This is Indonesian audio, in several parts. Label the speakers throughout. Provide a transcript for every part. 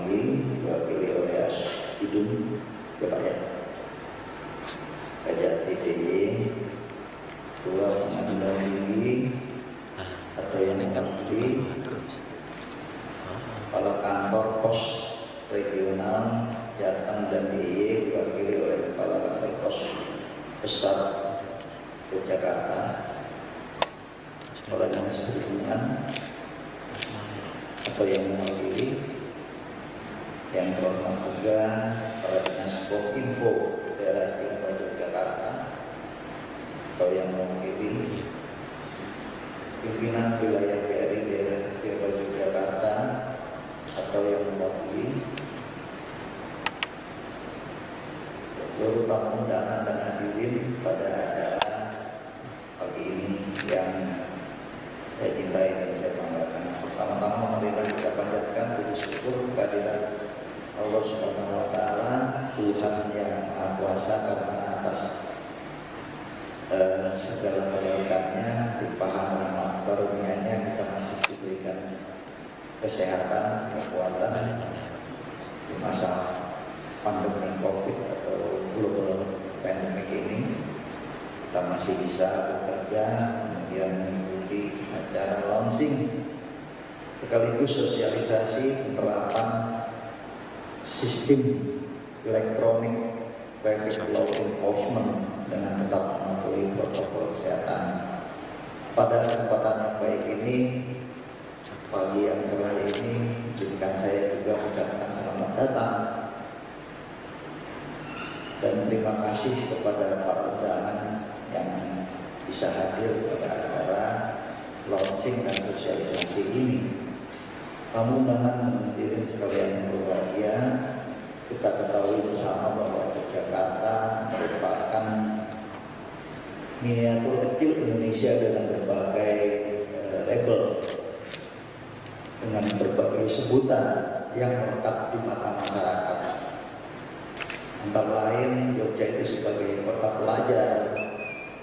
Speaker 1: mewakili diwakili oleh Hidung ya Pak ya, Kajat TDY, Ketua Pengadilan Tinggi atau yang mewakili Kepala Kantor Pos Regional Jateng dan DIY diwakili oleh Kepala Kantor Pos Besar Yogyakarta, Kepala Dinas Perhubungan atau yang mewakili yang terhormat juga Kepala Dinas Kominfo Daerah Istimewa Yogyakarta atau yang mewakili pimpinan wilayah BRI Daerah Istimewa Yogyakarta atau yang mewakili seluruh tamu undangan dan hadirin pada acara pagi ini yang saya cintai dan saya banggakan. Pertama-tama marilah kita panjatkan puji syukur kehadirat Allah Subhanahu wa taala, Tuhan yang Maha Kuasa, karena atas segala kebaikannya, limpahan rahmat karunia-Nya kita masih diberikan kesehatan, kekuatan di masa pandemi Covid atau global pandemic ini. Kita masih bisa bekerja, kemudian mengikuti acara launching sekaligus sosialisasi penerapan sistem elektronik traffic law enforcement dengan tetap mematuhi protokol kesehatan. Pada kesempatan yang baik ini, pagi yang cerah ini, izinkan saya juga mengucapkan selamat datang dan terima kasih kepada para undangan yang bisa hadir pada acara launching dan sosialisasi ini. Tamu undangan hadirin sekalian yang berbahagia, kita ketahui bersama bahwa Yogyakarta merupakan miniatur kecil Indonesia dengan berbagai label, dengan berbagai sebutan yang melekat di mata masyarakat. Antara lain Jogja itu sebagai kota pelajar,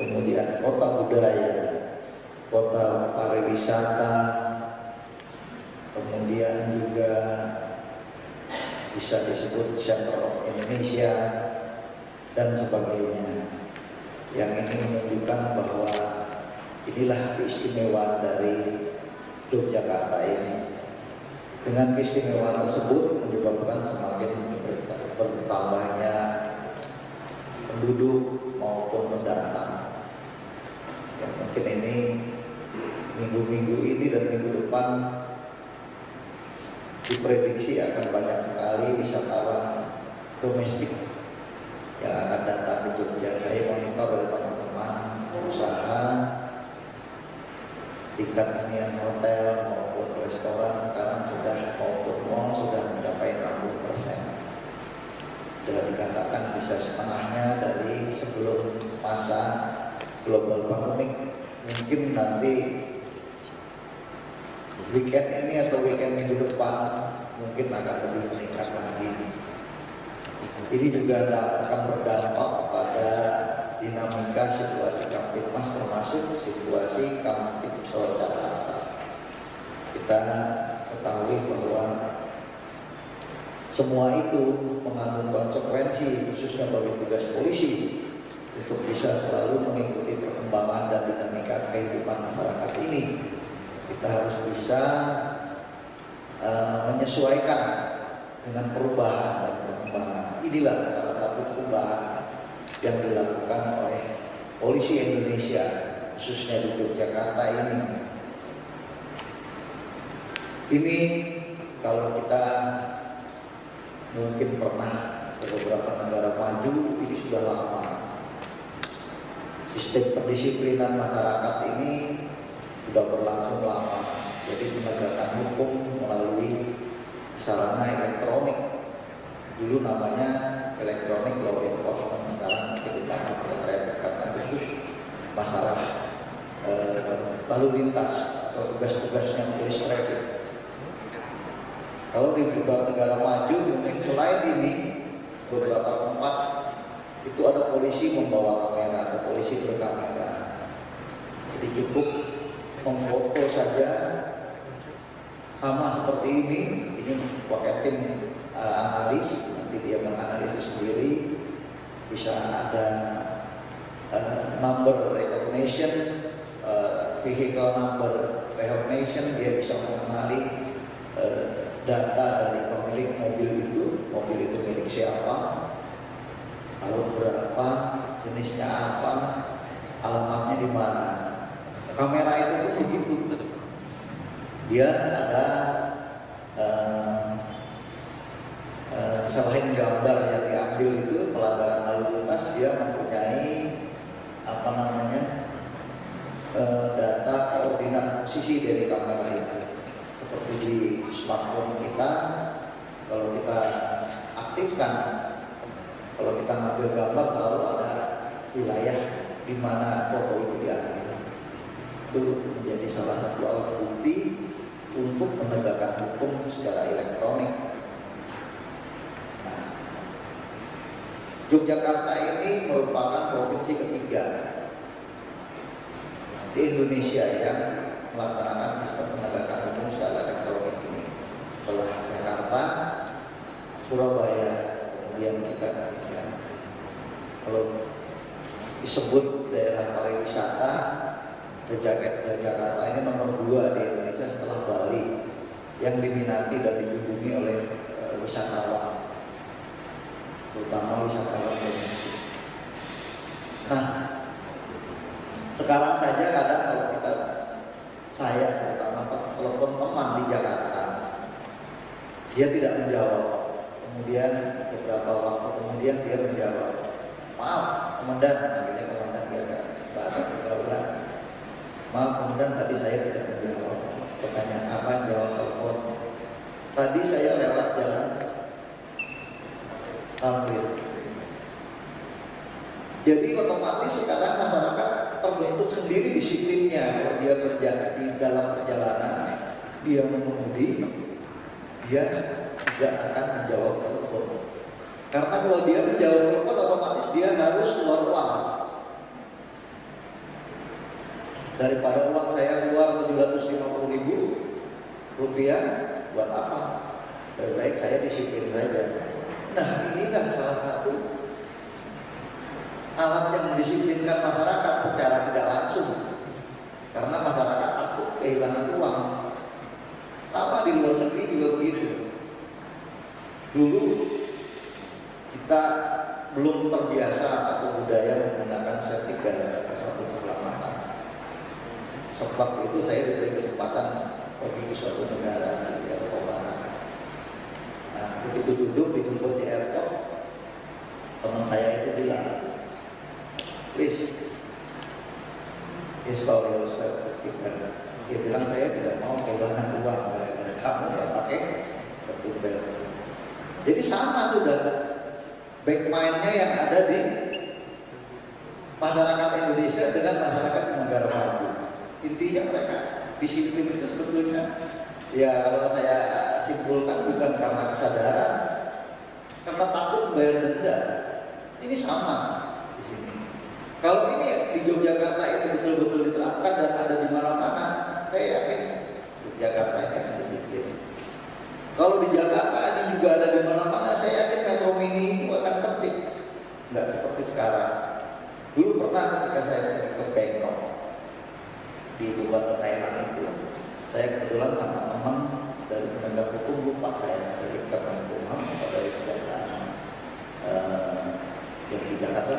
Speaker 1: kemudian kota budaya, kota pariwisata, kemudian juga bisa disebut Center of Indonesia dan sebagainya. Yang ini menunjukkan bahwa inilah keistimewaan dari Yogyakarta ini. Dengan keistimewaan tersebut menyebabkan semakin bertambahnya penduduk maupun pendatang. Ya, mungkin ini minggu-minggu ini dan minggu depan diprediksi akan banyak sekali wisatawan domestik yang akan datang di Jogja. Saya monitor dari teman-teman usaha, tingkat hunian hotel maupun restoran sekarang sudah maupun mall sudah mencapai 60%. Sudah dikatakan bisa setengahnya dari sebelum masa global pandemic. Mungkin nanti weekend ini atau weekend minggu depan mungkin akan lebih meningkat lagi. Ini juga akan berdampak pada dinamika situasi Kamtipmas, termasuk situasi Kamtip Solo Jakarta. Kita ketahui bahwa semua itu mengandung konsekuensi, khususnya bagi tugas polisi, untuk bisa selalu mengikuti perkembangan dan dinamika kehidupan masyarakat ini. Kita harus bisa menyesuaikan dengan perubahan dan perkembangan. Inilah salah satu perubahan yang dilakukan oleh polisi Indonesia, khususnya di Yogyakarta ini. Ini kalau kita mungkin pernah ke beberapa negara maju, ini sudah lama. Sistem pendisiplinan masyarakat ini sudah berlangsung lama. Jadi penegakan hukum melalui sarana elektronik. Dulu namanya elektronik law enforcement, sekarang mungkin ditambah traffic karena khusus masalah lalu lintas atau tugas-tugasnya polis traffic. Kalau di beberapa negara maju mungkin selain ini beberapa tempat itu ada polisi membawa kamera, ada polisi berkamera. Jadi cukup memfoto saja sama seperti ini pakai tim analis, nanti dia menganalisis sendiri, bisa ada number recognition, vehicle number recognition, dia bisa mengenali data dari pemilik mobil itu milik siapa, tahun berapa, jenisnya apa, alamatnya di mana. Kamera itu pun begitu. Dia ada selain gambar yang diambil itu pelanggaran lalu lintas, dia mempunyai data koordinat posisi dari kamera itu. Seperti di smartphone kita, kalau kita aktifkan, kalau kita ngambil gambar selalu ada wilayah di mana foto itu diambil. Itu menjadi salah satu alat bukti untuk menegakkan hukum secara elektronik. Nah, Yogyakarta ini merupakan provinsi ketiga di Indonesia yang melaksanakan sistem penegakan hukum secara elektronik ini. Setelah Jakarta, Surabaya, kemudian kita ketiga. Kalau disebut daerah pariwisata, Jakarta ini nomor 2 di Indonesia setelah Bali, yang diminati dan dikunjungi oleh wisatawan, terutama wisatawan Indonesia. Nah, sekarang saja kadang kalau saya terutama telepon teman di Jakarta, dia tidak menjawab. Kemudian beberapa waktu kemudian dia menjawab, maaf komandan, namanya komandan biasa bahasa pergaulan. Maaf komandan, tadi saya tidak menjawab pertanyaan apa, jawab telepon. Tadi saya lewat jalan Tamrin. Jadi otomatis sekarang masyarakat terbentuk sendiri disiplinnya. Kalau dia berjalan di dalam perjalanan, dia mengemudi, dia tidak akan menjawab telepon. Karena kalau dia menjawab telepon, otomatis dia harus keluar uang. Daripada uang saya keluar 750.000 rupiah, buat apa? Lebih baik saya disiplin saja. Nah, inilah salah satu alat yang mendisiplinkan masyarakat secara tidak langsung. Karena masyarakat takut kehilangan uang. Sama di luar negeri juga begitu. Dulu kita belum terbiasa atau budaya menggunakan safety belt atau suatu keselamatan. Sebab itu saya diberi kesempatan pergi ke suatu negara di Eropa. Nah, begitu duduk dijemput di airport, teman saya itu bilang, please install your safety belt. Dia bilang saya tidak mau kehilangan uang gara-gara kamu yang pakai safety belt. Jadi sama sudah backmind-nya yang ada di masyarakat Indonesia dengan masyarakat negara maju. Intinya mereka disiplin itu sebetulnya, ya kalau saya simpulkan bukan karena kesadaran, karena takut bayar denda. Ini sama di sini. Kalau ini di Yogyakarta ini betul-betul diterapkan dan ada di mana-mana, saya yakin Yogyakarta ini akan disiplin. Kalau di Jakarta ini juga ada di mana-mana, saya yakin Metro Mini itu akan tertib. Nggak seperti sekarang. Dulu pernah ketika saya pergi ke Bangkok, di ibu kota Thailand itu, saya kebetulan karena teman dari penegak hukum, lupa saya dari Kemenkumham atau dari kejaksaan yang di Jakarta,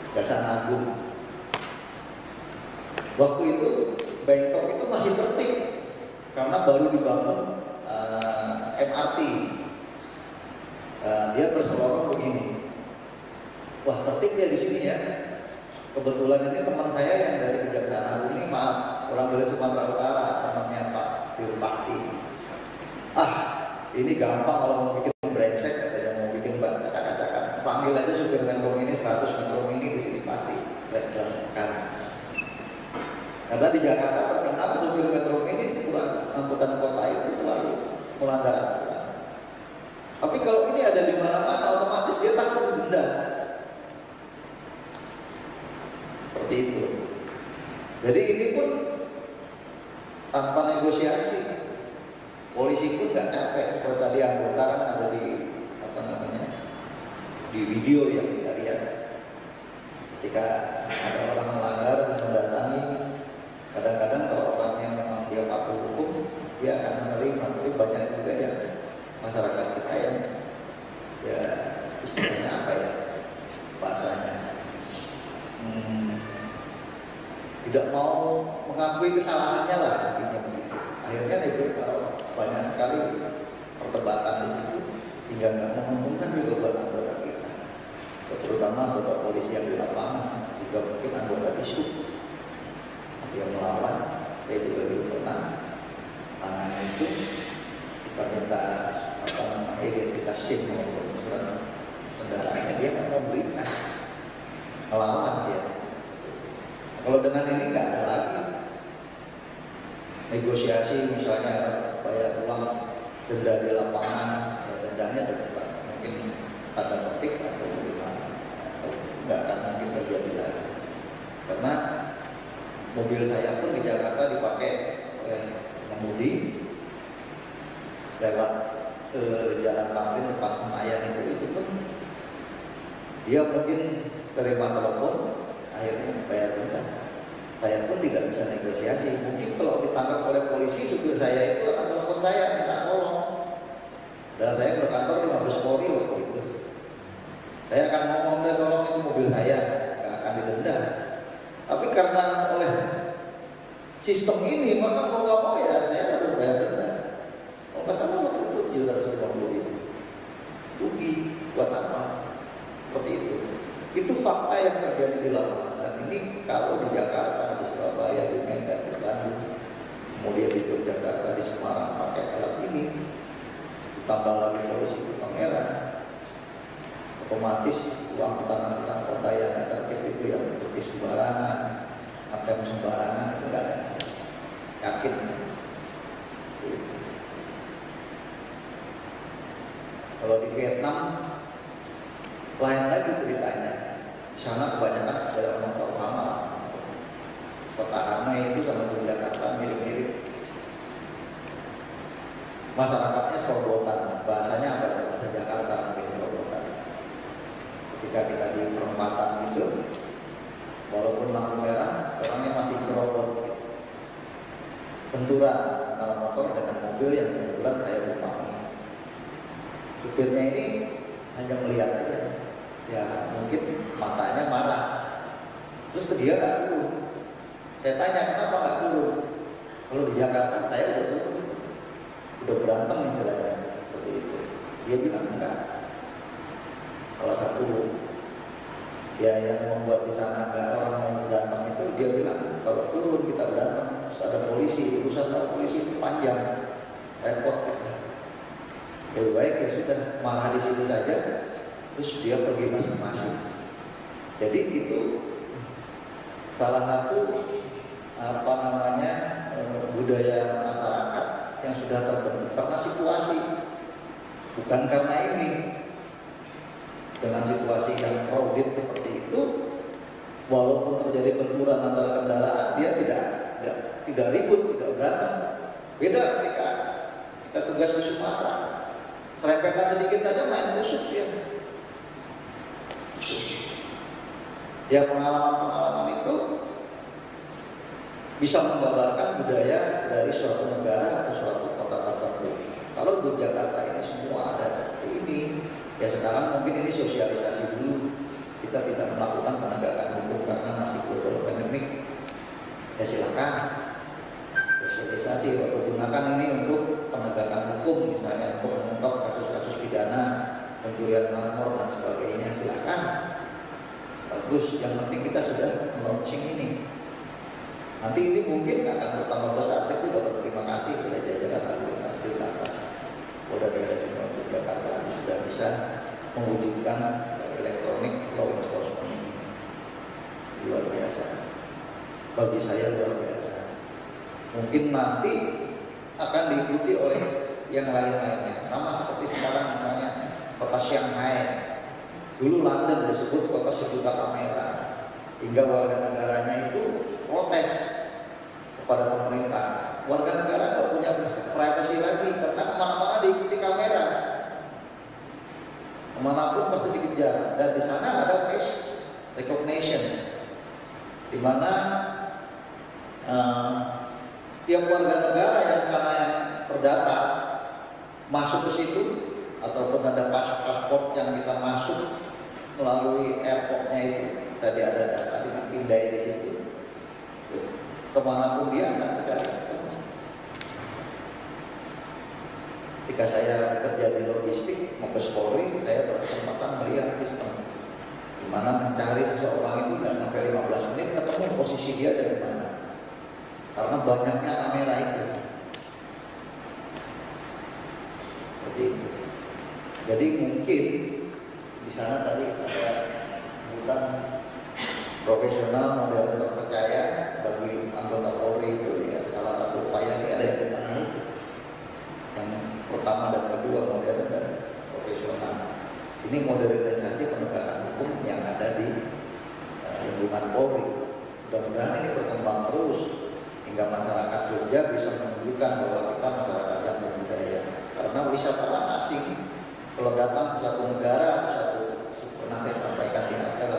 Speaker 1: Kejaksaan Agung. Waktu itu Bangkok itu masih tertib karena baru dibangun MRT. Dia berselorong begini. Wah, tertib ya di sini ya. Kebetulan ini teman saya yang dari Kejaksaan Agung ini, maaf, orang dari Sumatera Utara, temannya Pak Dirpati. Ini gampang kalau mau bikin brengsek, katanya mau bikin kacak-kacakan. Panggil aja supir Metro Mini 100 Metro Mini di sini pasti kan. Karena di Jakarta terkenal supir Metro Mini kurang angkutan kota itu selalu melanggar aturan. Tapi kalau ini ada di mana-mana, otomatis dia takut denda. Seperti itu. Jadi ini pun tanpa negosiasi. Polisi pun nggak capek, seperti tadi anggota kan ada di di video yang kita lihat. Ketika ada orang melanggar mendatangi, kadang-kadang kalau orangnya memang dia patuh hukum, dia akan menerima. Tapi banyak juga yang masyarakat kita yang ya istilahnya apa ya bahasanya tidak mau mengakui kesalahannya lah, intinya begitu. Akhirnya itu kalau banyak sekali perdebatan di situ hingga nggak menguntungkan juga buat anggota kita, terutama anggota polisi yang di lapangan, juga mungkin anggota disub yang melawan. Saya juga dulu pernah tangan itu kita minta identitas SIM maupun surat kendaraannya, dia kan memberikan, melawan dia. Kalau dengan ini nggak ada lagi negosiasi, misalnya bayar uang denda di lapangan, ya dendanya tetap mungkin tanda petik atau bagaimana, atau nggak akan mungkin terjadi lagi. Karena mobil saya pun di Jakarta dipakai oleh pengemudi lewat jalan Tamrin depan Senayan itu pun dia mungkin terima telepon, akhirnya bayar denda. Saya pun tidak bisa negosiasi. Mungkin kalau ditangkap oleh polisi, supir saya itu akan telepon saya minta tolong. Dan saya ke kantor di Mabes Polri waktu itu. Saya akan ngomong, tolong itu mobil saya, nggak akan didenda. Tapi karena oleh sistem ini, maka mau nggak mau ya saya harus bayar denda. Kalau nggak salah waktu itu 750.000 rugi buat apa? Seperti itu. Itu fakta yang terjadi di lapangan. Dan ini kalau di Jakarta, di Surabaya, di Medan, di Bandung, kemudian di Yogyakarta, di Semarang pakai alat ini, ditambah lagi polisi di Pangeran, otomatis uang angkutan kota yang tertib itu yang seperti sembarangan, ATM sembarangan itu nggak ada. Yakin. Kalau di Vietnam lain lagi ceritanya. Di sana kebanyakan sepeda motor sama lah. Kota Hanoi itu sama di Jakarta mirip-mirip. Masyarakatnya serobotan. Bahasanya apa itu? Bahasa Jakarta mungkin serobotan. Ketika kita di perempatan itu, walaupun lampu merah, orangnya masih cerobot. Benturan antara motor dengan mobil yang kebetulan saya tumpangi. Supirnya ini hanya melihat aja. Ya mungkin matanya marah, terus dia nggak turun. Saya tanya kenapa nggak turun? Kalau di Jakarta saya udah turun, udah berantem istilahnya seperti itu. Dia bilang enggak. Salah satu ya yang membuat di sana nggak orang mau berantem itu, dia bilang kalau turun kita berantem, terus ada polisi, urusan sama polisi itu panjang, repot kita. Lebih baik ya sudah marah di situ saja. Terus dia pergi masing-masing. Jadi itu salah satu budaya masyarakat yang sudah terbentuk karena situasi, bukan karena ini. Dengan situasi yang crowded seperti itu, walaupun terjadi benturan antara kendaraan, dia tidak ribut, tidak berantem. Beda ketika kita tugas di Sumatera, serempetan sedikit saja main musuh ya. Ya pengalaman-pengalaman itu bisa menggambarkan budaya dari suatu negara atau suatu kota tertentu. Kalau di Jakarta ini semua ada seperti ini, ya sekarang mungkin ini sosialisasi dulu. Kita tidak melakukan penegakan hukum karena masih global pandemic. Ya silakan sosialisasi atau gunakan ini untuk penegakan hukum, misalnya untuk mengungkap kasus-kasus pidana, pencurian nomor dan sebagainya, silakan. Bagus, yang penting kita sudah launching ini. Nanti ini mungkin akan bertambah besar. Saya juga berterima kasih kepada jajaran lalu lintas di atas Polda Daerah Istimewa Yogyakarta sudah bisa mewujudkan elektronik law enforcement ini. Luar biasa. Bagi saya luar biasa. Mungkin nanti akan diikuti oleh yang lain-lainnya. Sama seperti sekarang misalnya kota Shanghai. Dulu London disebut kota sejuta kamera, hingga warga negaranya itu protes kepada pemerintah. Warga kejar, dan di sana ada face recognition, di mana setiap warga negara yang sana yang terdata masuk ke situ, ataupun ada paspor yang kita masuk melalui airportnya itu, tadi ada data dipindai di situ, kemanapun dia akan berjalan. Ketika saya bekerja di logistik Mabes Polri, saya berkesempatan melihat sistem di mana mencari seseorang itu nggak sampai 15 menit ketemu posisi dia dari mana, karena banyaknya kamera itu. Seperti itu. Jadi mungkin di sana tadi ada sebutan profesional modern terpercaya bagi anggota Polri itu ya, salah satu upaya ini ada yang ditangani. Yang pertama dan kedua modern dan profesional. Ini modernisasi penegakan hukum yang ada di lingkungan Polri. Mudah-mudahan ini berkembang terus hingga masyarakat Jogja bisa menunjukkan bahwa kita masyarakat yang berbudaya. Karena wisatawan asing kalau datang ke suatu negara, pernah saya sampaikan di apel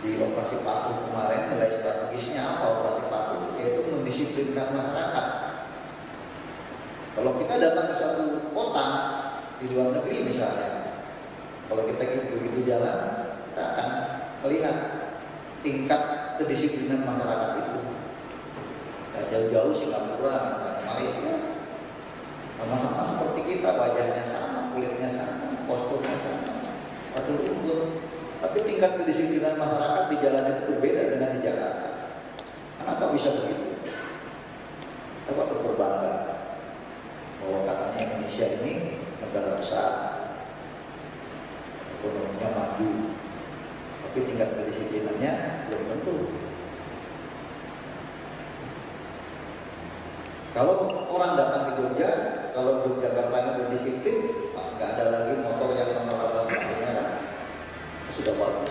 Speaker 1: di operasi patuh kemarin, nilai strategisnya apa operasi patuh? Yaitu mendisiplinkan masyarakat. Kalau kita datang ke suatu kota di luar negeri misalnya, kalau kita begitu jalan, kita akan melihat tingkat kedisiplinan masyarakat itu. Nah, jauh-jauh Singapura, Malaysia, sama-sama seperti kita, wajahnya sama, kulitnya sama, posturnya sama, satu umur. Tapi tingkat kedisiplinan masyarakat di jalan itu berbeda dengan di Jakarta. Kenapa bisa begitu? Kita patut berbangga bahwa katanya Indonesia ini negara besar, ekonominya maju, tapi tingkat kedisiplinannya belum tentu. Kalau orang datang ke Jogja, kalau Yogyakarta berdisiplin, nggak ada lagi motor yang menolak lampu merah, sudah bagus.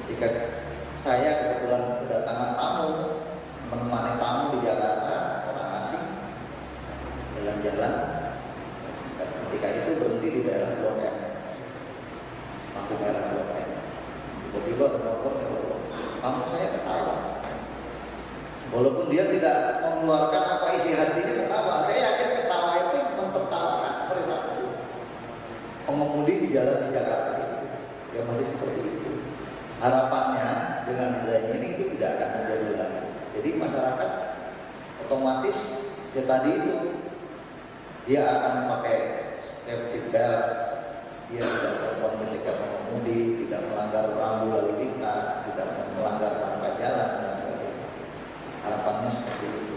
Speaker 1: Ketika saya kebetulan kedatangan tamu, menemani tamu di Jakarta, orang asing jalan-jalan, dan ketika itu berhenti di daerah Blok M, lampu merah Blok M. Tiba-tiba ada motor, tamu saya ketawa. Walaupun dia tidak mengeluarkan apa isi hatinya, ketawa. Saya yakin ketawa itu mentertawakan perilaku pengemudi di jalan di Jakarta itu. Ya masih seperti itu. Harapannya dengan adanya ini itu tidak akan terjadi lagi. Jadi masyarakat otomatis ya tadi itu dia akan pakai safety belt, dia tidak terbang ketika mengemudi, tidak melanggar rambu lalu lintas, tidak melanggar marka jalan dan sebagainya. Harapannya seperti itu.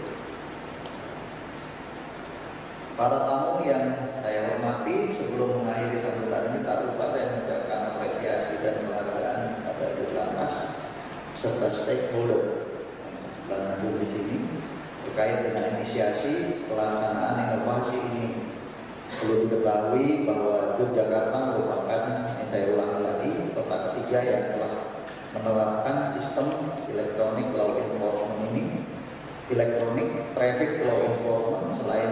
Speaker 1: Para tamu yang saya hormati, sebelum mengakhiri sambutan ini tak lupa saya mengucapkan apresiasi dan penghargaan kepada Dirlantas serta stakeholder dan hadir di sini terkait dengan inisiasi pelaksanaan inovasi ini. Perlu diketahui bahwa Yogyakarta merupakan, yang saya ulangi lagi, kota ketiga yang telah menerapkan sistem electronic law enforcement ini, electronic traffic law enforcement selain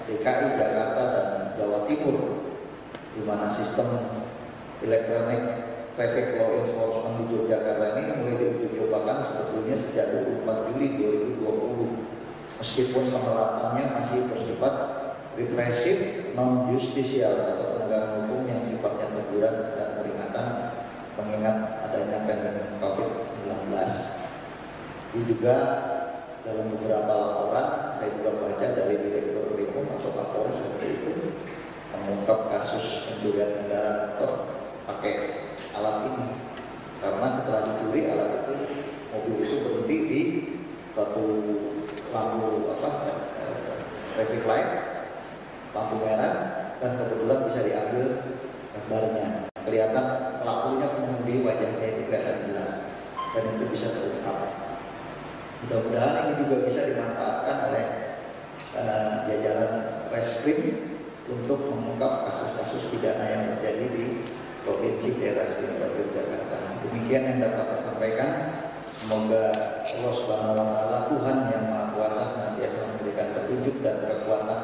Speaker 1: DKI, Jakarta, dan Jawa Timur, di mana sistem electronic traffic law enforcement di Yogyakarta ini mulai diuji-cobakan sebetulnya sejak 24 Juli 2020, meskipun penerapannya masih bersifat represif non-justisial atau penegakan hukum yang sifatnya teguran dan peringatan mengingat adanya pandemi COVID-19. Ini juga dalam beberapa laporan saya juga baca dari Direktur Krimum atau Kapolres seperti itu mengungkap kasus pencurian kendaraan motor pakai alat ini, karena setelah dicuri alat itu, mobil itu berhenti di suatu lampu traffic light, lampu merah, dan kebetulan bisa diambil gambarnya, kelihatan pelakunya, pengemudi wajahnya itu kelihatan jelas dan itu bisa terungkap. Mudah-mudahan ini juga bisa dimanfaatkan oleh jajaran Reskrim untuk mengungkap kasus-kasus pidana yang terjadi di Provinsi Daerah Istimewa Yogyakarta. Demikian yang dapat saya sampaikan. Semoga Allah Subhanahu wa Ta'ala, Tuhan yang Maha Kuasa, senantiasa memberikan petunjuk dan kekuatan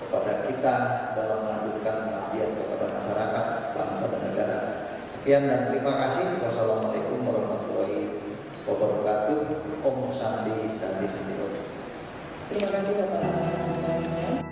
Speaker 1: kepada kita kita dalam melakukan pengabdian kepada masyarakat, bangsa dan negara. Sekian dan terima kasih. Wassalamualaikum warahmatullahi wabarakatuh. Om Sandi Sandi Sandi.
Speaker 2: Terima kasih Bapak atas sambutannya.